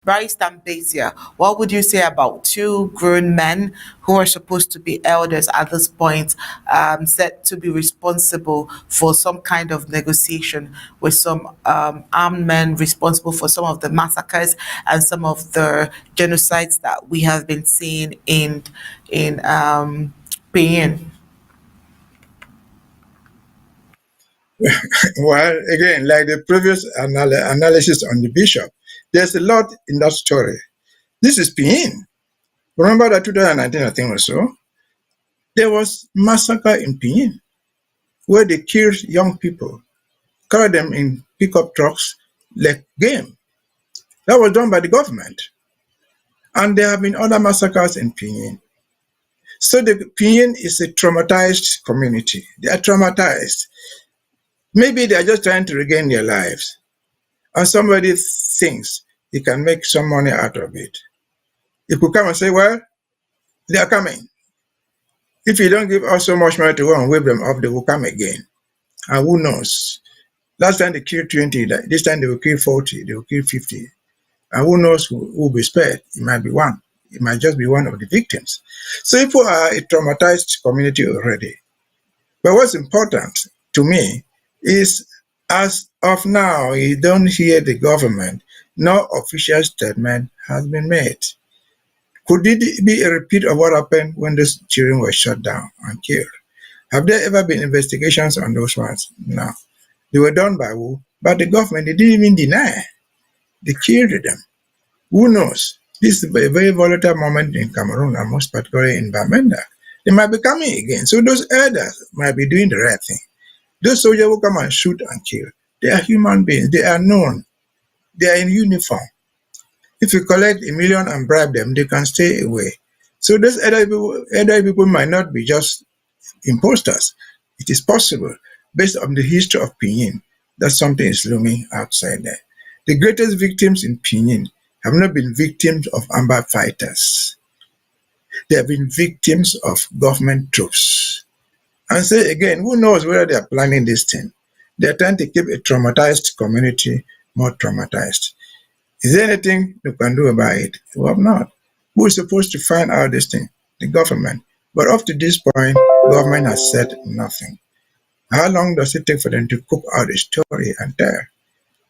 Barrister Mbeseha, what would you say about two grown men who are supposed to be elders at this point, said to be responsible for some kind of negotiation with some armed men responsible for some of the massacres and some of the genocides that we have been seeing in Pinyin? Well, again, like the previous analysis on the bishop, there's a lot in that story. This is Pinyin. Remember that 2019, I think or so, there was massacre in Pinyin where they killed young people, carried them in pickup trucks like game. That was done by the government. And there have been other massacres in Pinyin. So the Pinyin is a traumatized community. They are traumatized. Maybe they are just trying to regain their lives. And somebody thinks he can make some money out of it. He could come and say, well, they are coming. If you don't give us so much money to go and wave them off, they will come again. And who knows? Last time they killed 20, this time they will kill 40, they will kill 50. And who knows who will be spared? It might be one. It might just be one of the victims. So people are a traumatized community already. But what's important to me is, as of now, you don't hear the government, no official statement has been made. Could it be a repeat of what happened when those children were shot down and killed? Have there ever been investigations on those ones? No. They were done by who? But the government, they didn't even deny. They killed them. Who knows? This is a very volatile moment in Cameroon, and most particularly in Bamenda. They might be coming again. So those elders might be doing the right thing. Those soldiers who come and shoot and kill, they are human beings. They are known. They are in uniform. If you collect 1 million and bribe them, they can stay away. So those elderly people might not be just imposters. It is possible, based on the history of Pinyin, that something is looming outside there. The greatest victims in Pinyin have not been victims of Amba fighters. They have been victims of government troops. And say again, who knows whether they are planning this thing? They are trying to keep a traumatized community more traumatized. Is there anything you can do about it? We have not. Who is supposed to find out this thing? The government. But up to this point, government has said nothing. How long does it take for them to cook out a story and tell?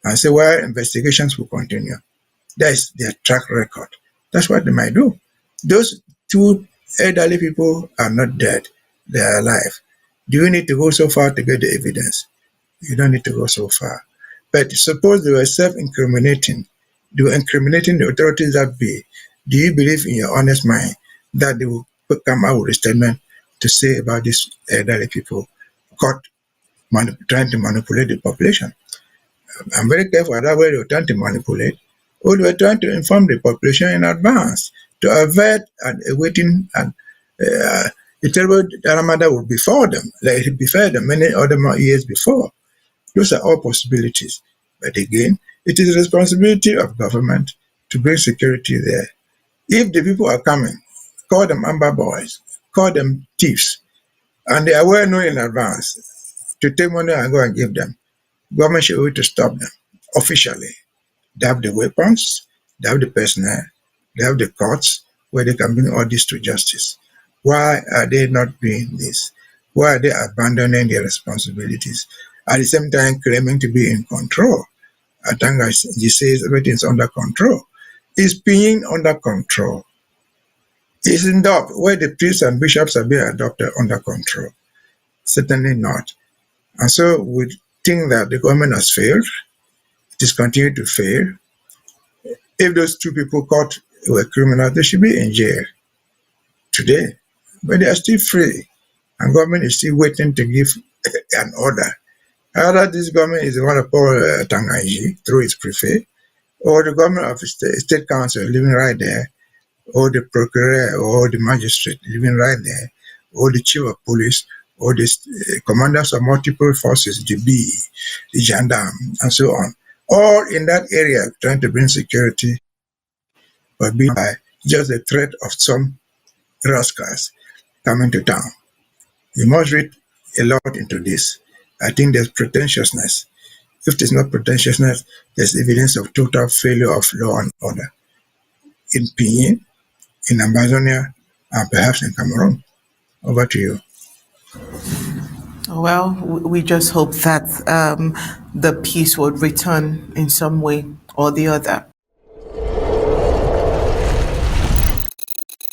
And say, well, investigations will continue. That is their track record. That's what they might do. Those two elderly people are not dead. They are alive. Do you need to go so far to get the evidence? You don't need to go so far. But suppose they were self-incriminating. They were incriminating the authorities that be. Do you believe in your honest mind that they will come out with a statement to say about these elderly people caught trying to manipulate the population? I'm very careful about where they were trying to manipulate, or they were trying to inform the population in advance to avert and awaiting and a terrible Ramadan would befall them, like it befell them many other years before. Those are all possibilities. But again, it is the responsibility of government to bring security there. If the people are coming, call them Amba boys, call them thieves, and they are well known in advance to take money and go and give them. Government should be able to stop them officially. They have the weapons, they have the personnel, they have the courts where they can bring all this to justice. Why are they not doing this? Why are they abandoning their responsibilities? At the same time, claiming to be in control. I think he says everything's under control. Is Pinyin under control? Is in doubt where the priests and bishops are being adopted under control? Certainly not. And so we think that the government has failed. It is continuing to fail. If those two people caught were criminals, they should be in jail today. But they are still free. And government is still waiting to give an order. Either this government is the one of Paul Tangaji through its prefect, or the government of the state council living right there, or the procureur or the magistrate living right there, or the chief of police, or the commanders of multiple forces, the B, the gendarme, and so on, all in that area trying to bring security, but being by just the threat of some rascals coming to town. You must read a lot into this. I think there's pretentiousness. If there's not pretentiousness, there's evidence of total failure of law and order. in Pinyin, in Amazonia, and perhaps in Cameroon. Over to you. Well, we just hope that the peace would return in some way or the other.